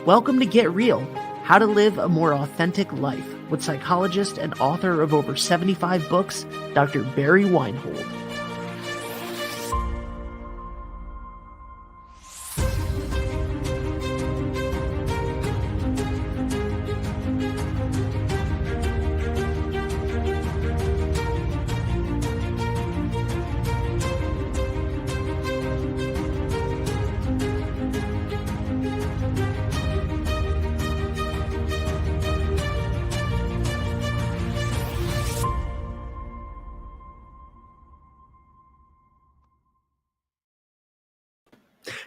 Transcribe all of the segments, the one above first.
Welcome to Get Real, How to Live a More Authentic Life, with psychologist and author of over 75 books, Dr. Barry Weinhold.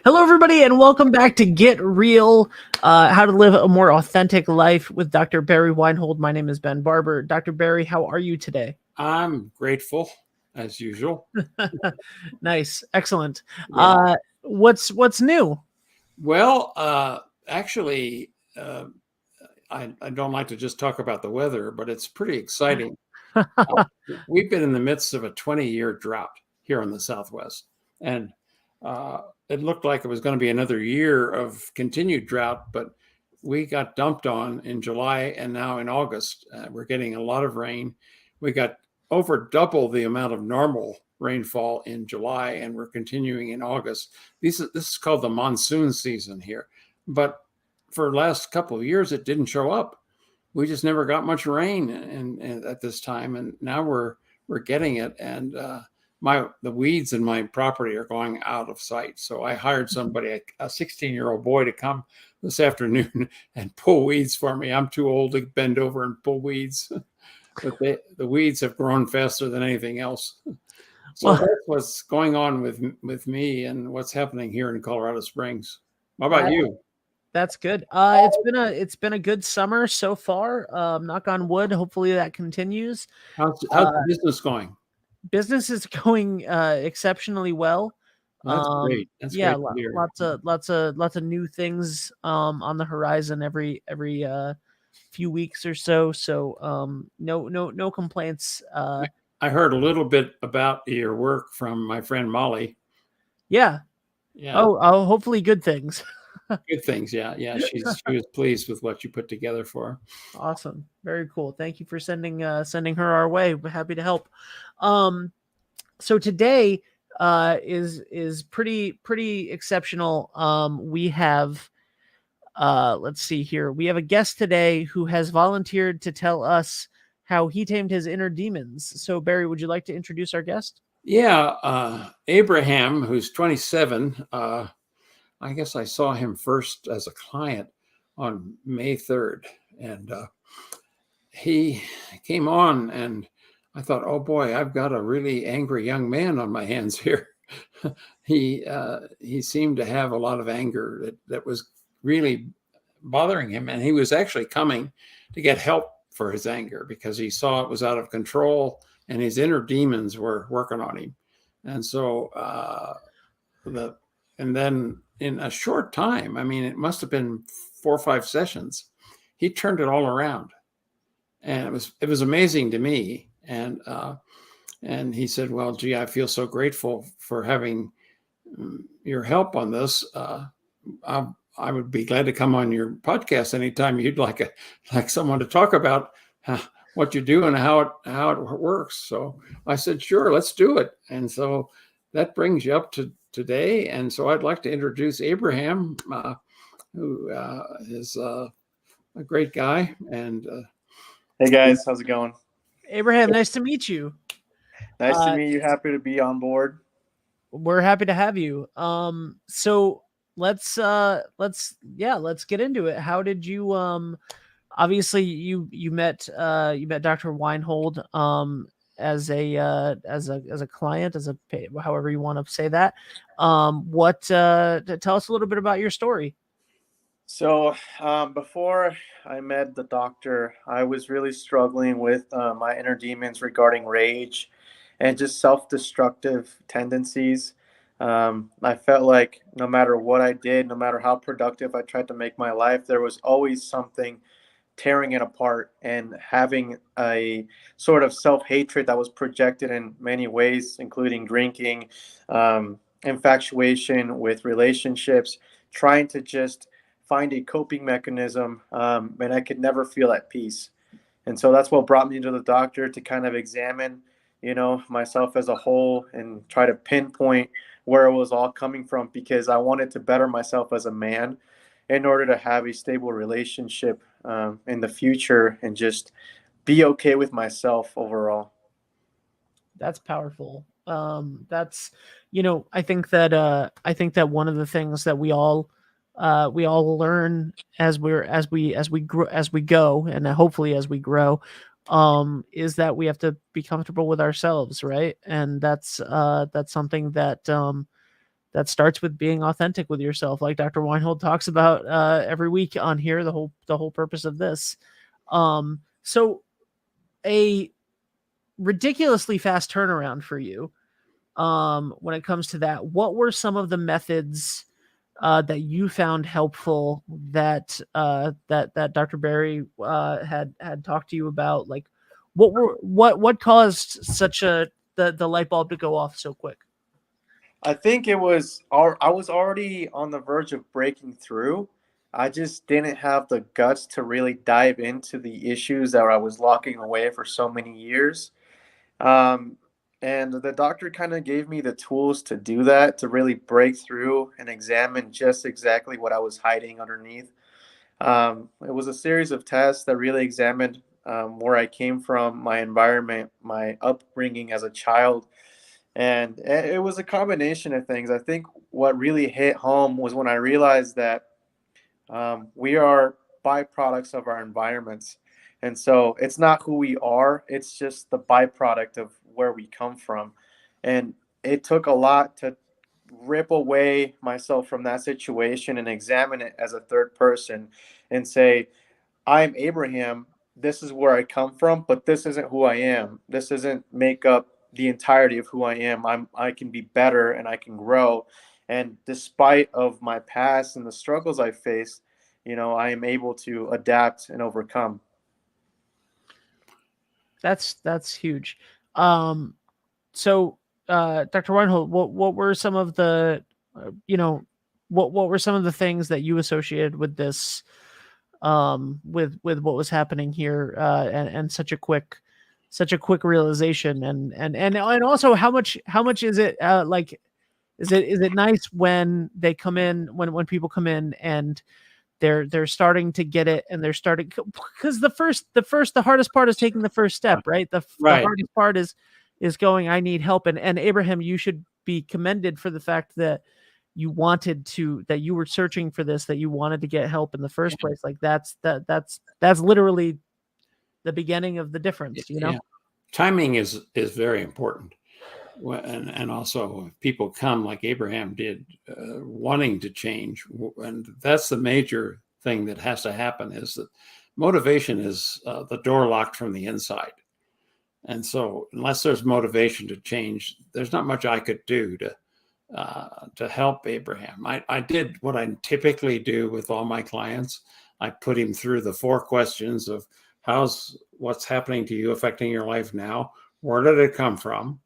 Hello, everybody, and welcome back to Get Real, How to Live a More Authentic Life with Dr. Barry Weinhold. My name is Ben Barber. Dr. Barry, how are you today? I'm grateful, as usual. Nice. Excellent. Yeah. What's new? Well, actually, I don't like to just talk about the weather, but it's pretty exciting. We've been in the midst of a 20-year drought here in the Southwest, and it looked like it was going to be another year of continued drought, but we got dumped on in July, and now in August, we're getting a lot of rain. We got over double the amount of normal rainfall in July, and we're continuing in August. This is called the monsoon season here, but for the last couple of years, it didn't show up. We just never got much rain at this time, and now we're getting it. And the weeds in my property are going out of sight. So I hired somebody, a 16-year-old boy, to come this afternoon and pull weeds for me. I'm too old to bend over and pull weeds, but the weeds have grown faster than anything else. So that's what's going on with me and what's happening here in Colorado Springs. How about you? That's good. It's been a good summer so far. Knock on wood. Hopefully that continues. How's the business going? Business is going exceptionally well. That's great. That's great to hear. Lots of new things on the horizon every few weeks or so. So no complaints. I heard a little bit about your work from my friend Molly. Yeah. Yeah. Oh, hopefully good things. Good things. Yeah. She was pleased with what you put together for her. Awesome. Very cool. Thank you for sending her our way. We're happy to help. So today is pretty exceptional. We have let's see here. We have a guest today who has volunteered to tell us how he tamed his inner demons. So Barry, would you like to introduce our guest? Yeah, Abraham, who's 27. I guess I saw him first as a client on May 3rd, and he came on, and I thought, oh boy, I've got a really angry young man on my hands here. He seemed to have a lot of anger that was really bothering him, and he was actually coming to get help for his anger because he saw it was out of control and his inner demons were working on him. And so and then in a short time, I mean, it must have been 4 or 5 sessions, he turned it all around. And it was amazing to me. And he said, well, gee, I feel so grateful for having your help on this. I would be glad to come on your podcast anytime you'd like someone to talk about what you do and how it works. So I said, sure, let's do it. And so that brings you up to today. And so I'd like to introduce Abraham, who is a great guy. And hey guys, how's it going? Abraham, nice to meet you. Nice to meet you. Happy to be on board. We're happy to have you. So let's get into it. How did you obviously you met Dr. Weinhold as a client, however you want to say that. Tell us a little bit about your story. So before I met the doctor, I was really struggling with my inner demons regarding rage and just self-destructive tendencies. I felt like no matter what I did, no matter how productive I tried to make my life, there was always something tearing it apart and having a sort of self-hatred that was projected in many ways, including drinking, infatuation with relationships, trying to just find a coping mechanism, and I could never feel at peace. And so that's what brought me to the doctor, to kind of examine, myself as a whole and try to pinpoint where it was all coming from, because I wanted to better myself as a man in order to have a stable relationship in the future and just be okay with myself overall. That's powerful. That's, I think that one of the things that we all learn as we grow, as we go, and hopefully as we grow, is that we have to be comfortable with ourselves, right? And that's something that that starts with being authentic with yourself, like Dr. Weinhold talks about every week on here. The whole purpose of this. So a ridiculously fast turnaround for you when it comes to that. What were some of the methods that you found helpful that that Dr. Barry had talked to you about? Like, what caused such the light bulb to go off so quick? I think I was already on the verge of breaking through. I just didn't have the guts to really dive into the issues that I was locking away for so many years. Um, and the doctor kind of gave me the tools to do that, to really break through and examine just exactly what I was hiding underneath. It was a series of tests that really examined where I came from, my environment, my upbringing as a child. And it was a combination of things. I think what really hit home was when I realized that we are byproducts of our environments. And so it's not who we are, it's just the byproduct of where we come from. And it took a lot to rip away myself from that situation and examine it as a third person and say, I'm Abraham. This is where I come from, but this isn't who I am. This doesn't make up the entirety of who I am. I can be better and I can grow. And despite of my past and the struggles I faced, I am able to adapt and overcome. That's huge. Um, so, Dr. Reinhold, what were some of the, you know, what were some of the things that you associated with this, with what was happening here, and such a quick realization, and also how much is it, like, is it nice when they come in, when people come in and they're starting to get it, and they're starting, because the hardest part is taking the first step, right? The Right. hardest part is going, I need help. And Abraham, you should be commended for the fact that that you were searching for this, that you wanted to get help in the first place. Like, that's literally the beginning of the difference, Yeah. Timing is very important. And also, if people come like Abraham did, wanting to change, and that's the major thing that has to happen, is that motivation is the door locked from the inside. And so unless there's motivation to change, there's not much I could do to help Abraham. I did what I typically do with all my clients. I put him through the 4 questions of what's happening to you affecting your life now? Where did it come from?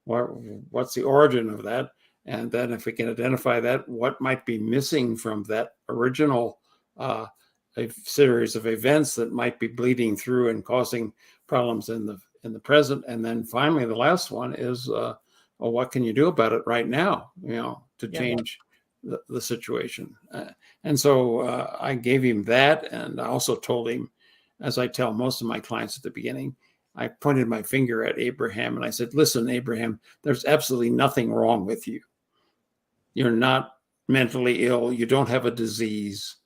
What's the origin of that? And then if we can identify that, what might be missing from that original a series of events that might be bleeding through and causing problems in the present. And then finally, the last one is, well, what can you do about it right now, to change the situation? And so I gave him that. And I also told him, as I tell most of my clients at the beginning, I pointed my finger at Abraham and I said, listen, Abraham, there's absolutely nothing wrong with you. You're not mentally ill. You don't have a disease.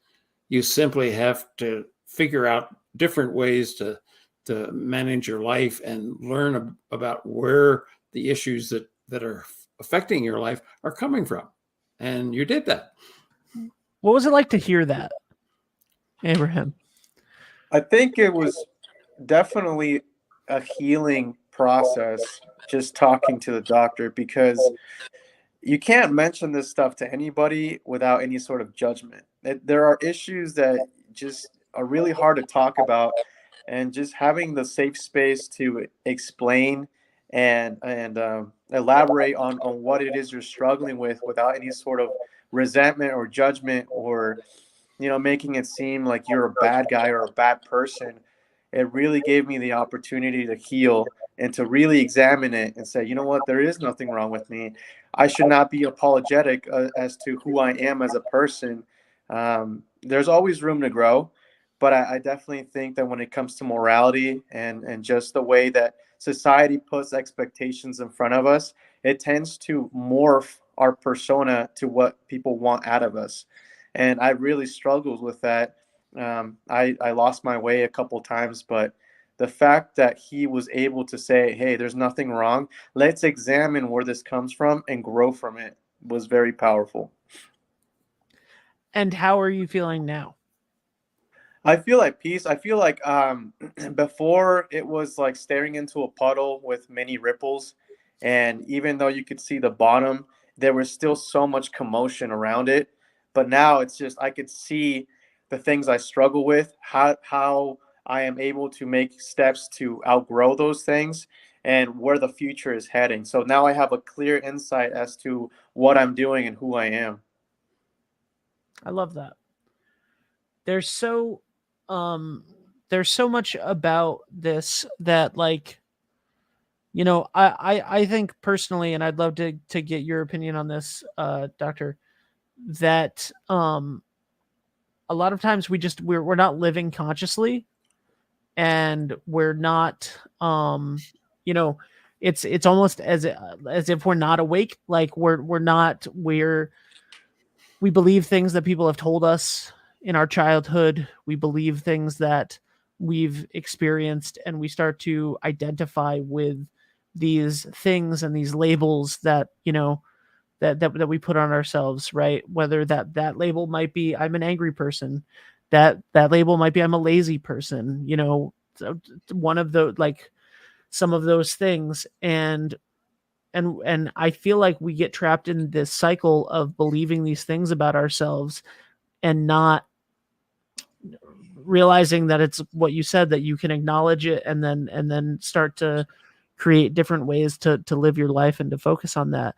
You simply have to figure out different ways to manage your life and learn about where the issues that are affecting your life are coming from. And you did that. What was it like to hear that, Abraham? I think it was definitely a healing process, just talking to the doctor, because you can't mention this stuff to anybody without any sort of judgment. There are issues that just are really hard to talk about, and just having the safe space to explain and elaborate on what it is you're struggling with without any sort of resentment or judgment or making it seem like you're a bad guy or a bad person. It really gave me the opportunity to heal and to really examine it and say, you know what, there is nothing wrong with me. I should not be apologetic as to who I am as a person. There's always room to grow, but I definitely think that when it comes to morality and just the way that society puts expectations in front of us, it tends to morph our persona to what people want out of us. And I really struggled with that. I lost my way a couple times, but the fact that he was able to say, hey, there's nothing wrong, let's examine where this comes from and grow from it, was very powerful. And how are you feeling now? I feel at peace. I feel like before it was like staring into a puddle with many ripples. And even though you could see the bottom, there was still so much commotion around it. But now it's just, I could see the things I struggle with, how I am able to make steps to outgrow those things and where the future is heading. So now I have a clear insight as to what I'm doing and who I am. I love that. There's so um there's so much about this that, like, I think personally, and I'd love to get your opinion on this, doctor, that a lot of times we're not living consciously, and we're not, you know it's almost as if we're not awake, like we're not we believe things that people have told us in our childhood. We believe things that we've experienced, and we start to identify with these things and these labels that that we put on ourselves, right? Whether that label might be I'm an angry person, that label might be I'm a lazy person, one of the, like, some of those things. And I feel like we get trapped in this cycle of believing these things about ourselves and not realizing that it's what you said, that you can acknowledge it and then start to create different ways to live your life and to focus on that.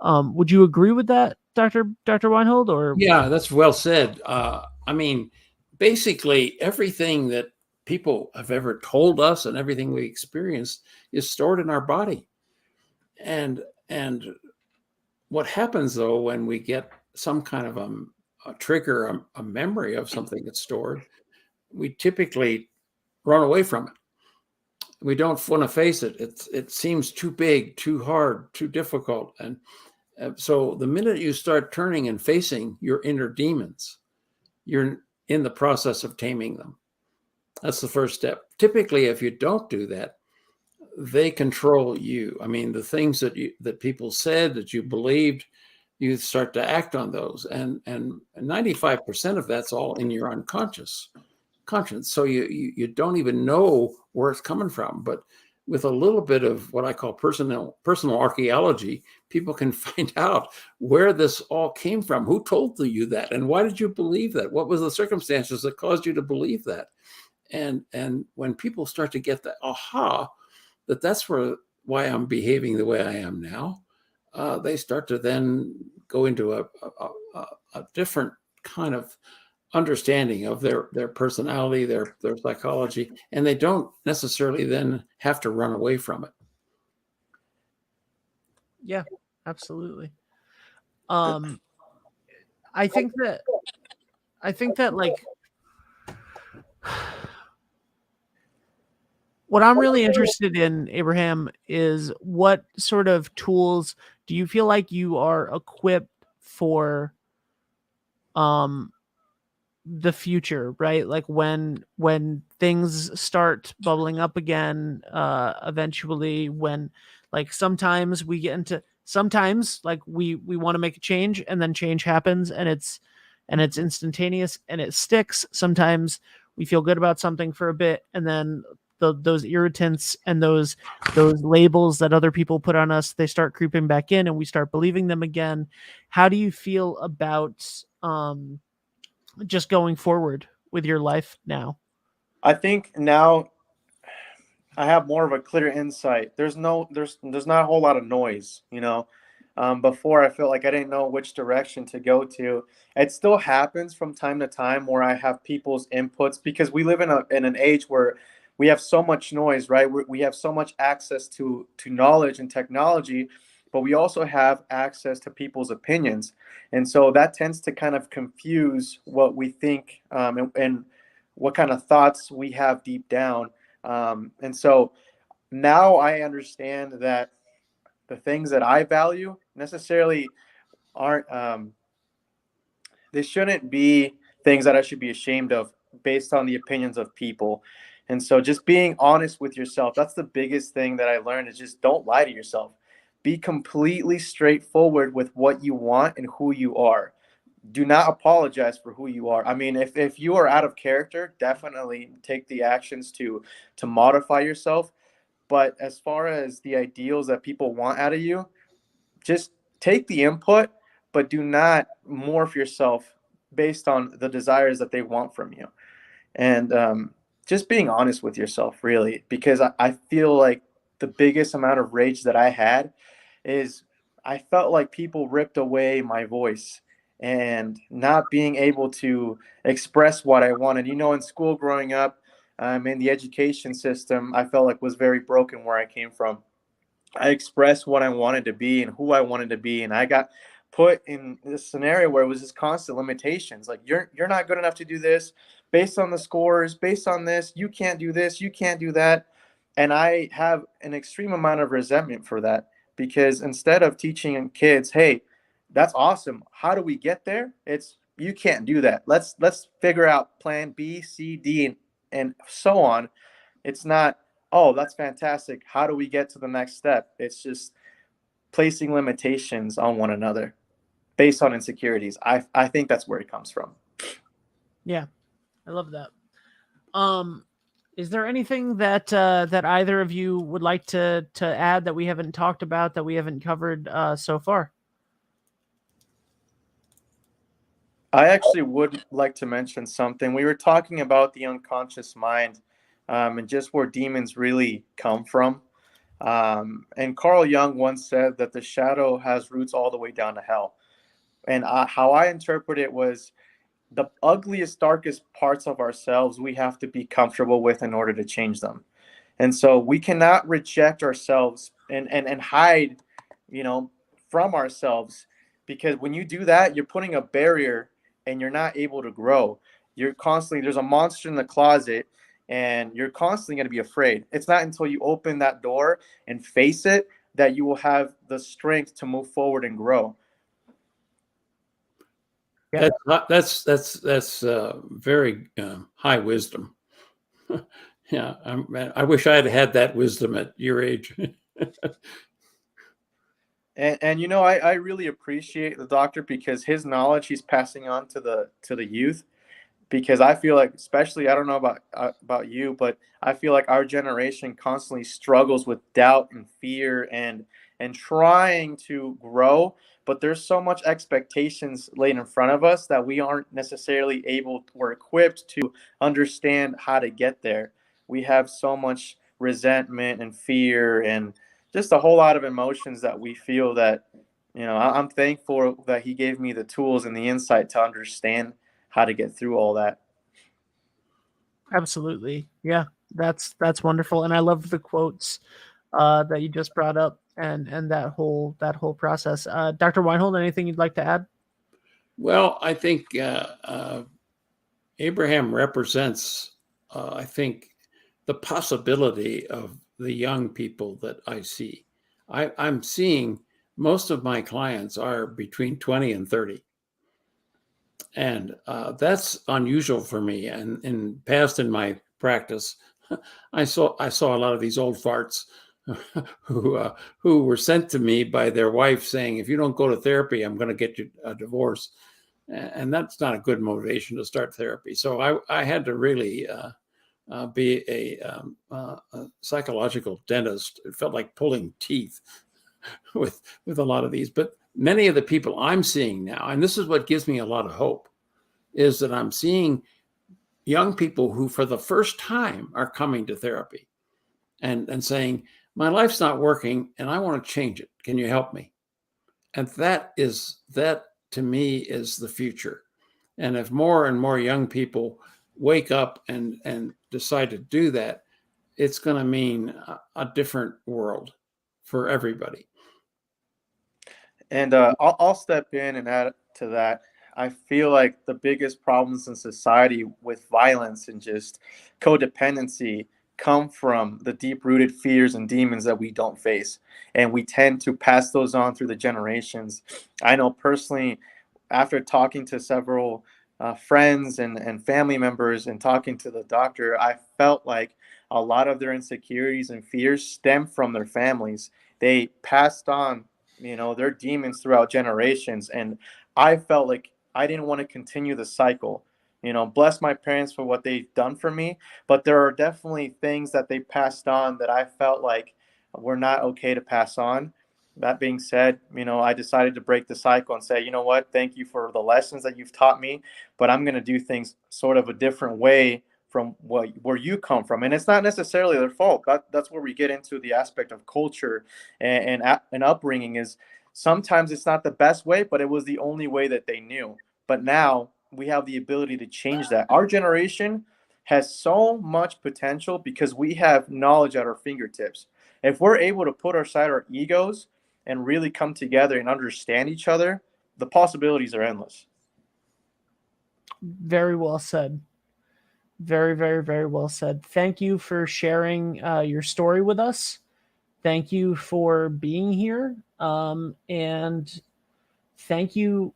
Would you agree with that, Dr. Weinhold? Or Yeah, that's well said. I mean, basically, everything that people have ever told us and everything we experienced is stored in our body. And what happens though when we get some kind of a trigger, a memory of something that's stored, we typically run away from it. We don't want to face it. It seems too big, too hard, too difficult, and so the minute you start turning and facing your inner demons, you're in the process of taming them. That's the first step. Typically, if you don't do that, they control you. I mean, the things that people said that you believed, you start to act on those, and 95% of that's all in your unconscious conscience. So you don't even know where it's coming from. But with a little bit of what I call personal archaeology, people can find out where this all came from. Who told you that, and why did you believe that? What was the circumstances that caused you to believe that? And when people start to get the aha that that's why I'm behaving the way I am now, they start to then go into a different kind of understanding of their personality, their psychology, and they don't necessarily then have to run away from it. Yeah, absolutely. um I think that like, what I'm really interested in, Abraham, is what sort of tools do you feel like you are equipped for um the future, right? Like when things start bubbling up again, eventually, when, like, sometimes like we want to make a change, and then change happens, and it's instantaneous and it sticks. Sometimes we feel good about something for a bit, and then those irritants and those labels that other people put on us, they start creeping back in, and we start believing them again. How do you feel about just going forward with your life now? I think now I have more of a clear insight. There's not a whole lot of noise. Before, I felt like I didn't know which direction to go to. It still happens from time to time where I have people's inputs, because we live in an age where we have so much noise, right? We have so much access to knowledge and technology, but we also have access to people's opinions. And so that tends to kind of confuse what we think, and what kind of thoughts we have deep down. And so now I understand that the things that I value necessarily aren't, they shouldn't be things that I should be ashamed of based on the opinions of people. And so just being honest with yourself, that's the biggest thing that I learned, is just don't lie to yourself. Be completely straightforward with what you want and who you are. Do not apologize for who you are. I mean, if you are out of character, definitely take the actions to modify yourself. But as far as the ideals that people want out of you, just take the input, but do not morph yourself based on the desires that they want from you. And just being honest with yourself, really, because I feel like the biggest amount of rage that I had is I felt like people ripped away my voice and not being able to express what I wanted. In school growing up, in the education system, I felt like was very broken where I came from. I expressed what I wanted to be and who I wanted to be, and I got put in this scenario where it was just constant limitations. Like, you're not good enough to do this based on the scores, based on this, you can't do this, you can't do that. And I have an extreme amount of resentment for that, because instead of teaching kids, hey, that's awesome, how do we get there? It's, you can't do that. Let's figure out plan B, C, D, and so on. It's not, oh, that's fantastic, how do we get to the next step? It's just placing limitations on one another based on insecurities. I think that's where it comes from. Yeah, I love that. Is there anything that that either of you would like to add that we haven't talked about, that we haven't covered so far? I actually would like to mention something. We were talking about the unconscious mind, and just where demons really come from. And Carl Jung once said that the shadow has roots all the way down to hell. And how I interpret it was, the ugliest, darkest parts of ourselves we have to be comfortable with in order to change them. And so we cannot reject ourselves and hide, you know, from ourselves, because when you do that, you're putting a barrier and you're not able to grow. You're constantly, there's a monster in the closet, and you're constantly going to be afraid. It's not until you open that door and face it that you will have the strength to move forward and grow. Yeah. That's very high wisdom. Yeah, I wish I had had that wisdom at your age. And I really appreciate the doctor, because his knowledge he's passing on to the youth. Because I feel like, especially, I don't know about you, but I feel like our generation constantly struggles with doubt and fear and trying to grow, but there's so much expectations laid in front of us that we aren't necessarily able or equipped to understand how to get there. We have so much resentment and fear and just a whole lot of emotions that we feel that, I'm thankful that he gave me the tools and the insight to understand how to get through all that. Absolutely. Yeah, that's wonderful, and I love the quotes that you just brought up, and that whole process. Dr. Weinhold, anything you'd like to add? Well, I think Abraham represents, I think, the possibility of the young people that I see. I'm seeing most of my clients are between 20 and 30. And that's unusual for me. And in my practice, I saw a lot of these old farts who were sent to me by their wife saying, if you don't go to therapy, I'm going to get you a divorce. And that's not a good motivation to start therapy. So I had to really be a psychological dentist. It felt like pulling teeth with a lot of these. But many of the people I'm seeing now, and this is what gives me a lot of hope, is that I'm seeing young people who for the first time are coming to therapy and saying, my life's not working and I want to change it. Can you help me? And that to me is the future. And if more and more young people wake up and decide to do that, it's going to mean a different world for everybody. And I'll step in and add to that. I feel like the biggest problems in society with violence and just codependency come from the deep rooted fears and demons that we don't face. And we tend to pass those on through the generations. I know personally, after talking to several friends and family members and talking to the doctor, I felt like a lot of their insecurities and fears stem from their families. They passed on, their demons throughout generations. And I felt like I didn't want to continue the cycle. Bless my parents for what they've done for me, but there are definitely things that they passed on that I felt like were not okay to pass on. That being said, I decided to break the cycle and say, you know what, thank you for the lessons that you've taught me, but I'm going to do things sort of a different way from where you come from. And it's not necessarily their fault. That's where we get into the aspect of culture and upbringing. Is sometimes it's not the best way, but it was the only way that they knew. But now we have the ability to change that. Our generation has so much potential because we have knowledge at our fingertips. If we're able to put aside our egos and really come together and understand each other, the possibilities are endless. Very well said. Very, very, very well said. Thank you for sharing your story with us. Thank you for being here. And thank you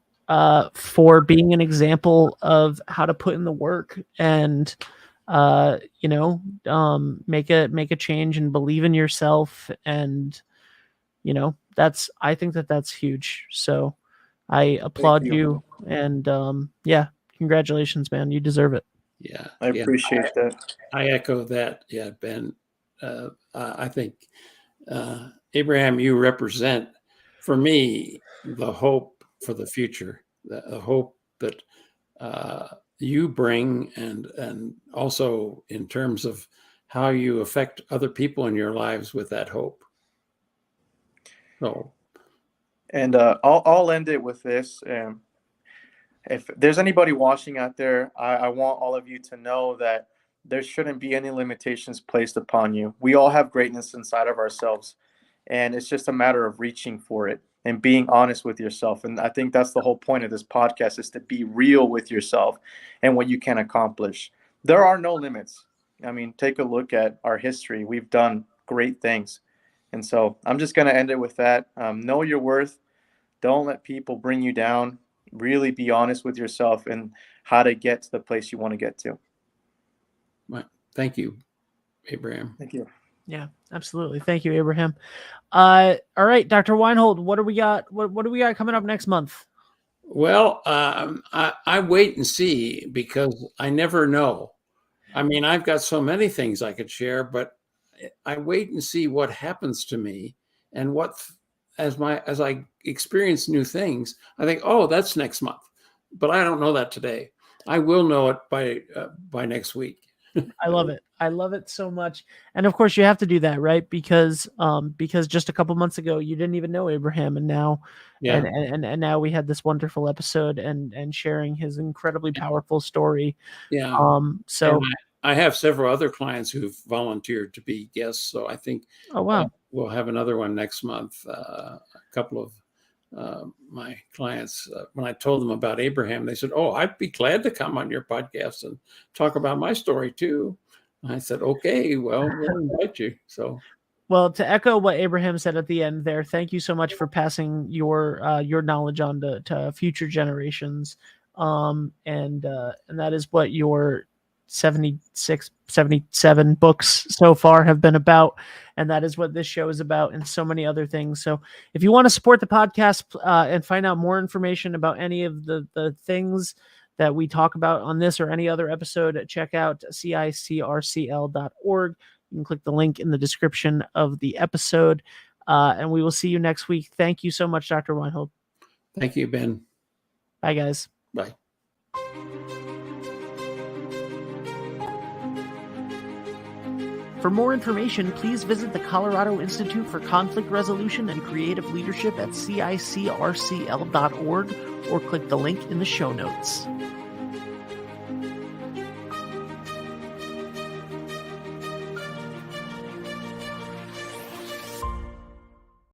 for being an example of how to put in the work and make a change and believe in yourself. And I think that's huge. So I applaud you. And yeah, congratulations, man. You deserve it. Yeah, I appreciate that. I echo that. Yeah, Ben. I think Abraham, you represent for me the hope for the future, the hope that you bring, and also in terms of how you affect other people in your lives with that hope. So, and I'll end it with this. If there's anybody watching out there, I want all of you to know that there shouldn't be any limitations placed upon you. We all have greatness inside of ourselves, and it's just a matter of reaching for it and being honest with yourself. And I think that's the whole point of this podcast, is to be real with yourself and what you can accomplish. There are no limits. I mean, take a look at our history. We've done great things. And so I'm just going to end it with that. Know your worth. Don't let people bring you down. Really be honest with yourself and how to get to the place you want to get to. thank you, Abraham. Thank you. Yeah, absolutely. Thank you, Abraham. All right, Dr. Weinhold, what do we got? What do we got coming up next month? Well, I wait and see, because I never know. I mean, I've got so many things I could share, but I wait and see what happens to me, and as I experience new things, I think, oh, that's next month, but I don't know that today. I will know it by next week. I love it. I love it so much. And of course you have to do that, right? Because just a couple months ago you didn't even know Abraham, and now and now we had this wonderful episode and sharing his incredibly powerful story. Yeah. So and I have several other clients who've volunteered to be guests, so I think we'll have another one next month. A couple of my clients, when I told them about Abraham, they said, "Oh, I'd be glad to come on your podcast and talk about my story too." And I said, "Okay, well, we'll invite you." So, well, to echo what Abraham said at the end there, thank you so much for passing your knowledge on to future generations. And that is what your 76, 77 books so far have been about. And that is what this show is about, and so many other things. So if you want to support the podcast and find out more information about any of the things that we talk about on this or any other episode, check out cicrcl.org. You can click the link in the description of the episode. And we will see you next week. Thank you so much, Dr. Weinhold. thank you, Ben. Bye, guys. Bye. For more information, please visit the Colorado Institute for Conflict Resolution and Creative Leadership at CICRCL.org or click the link in the show notes.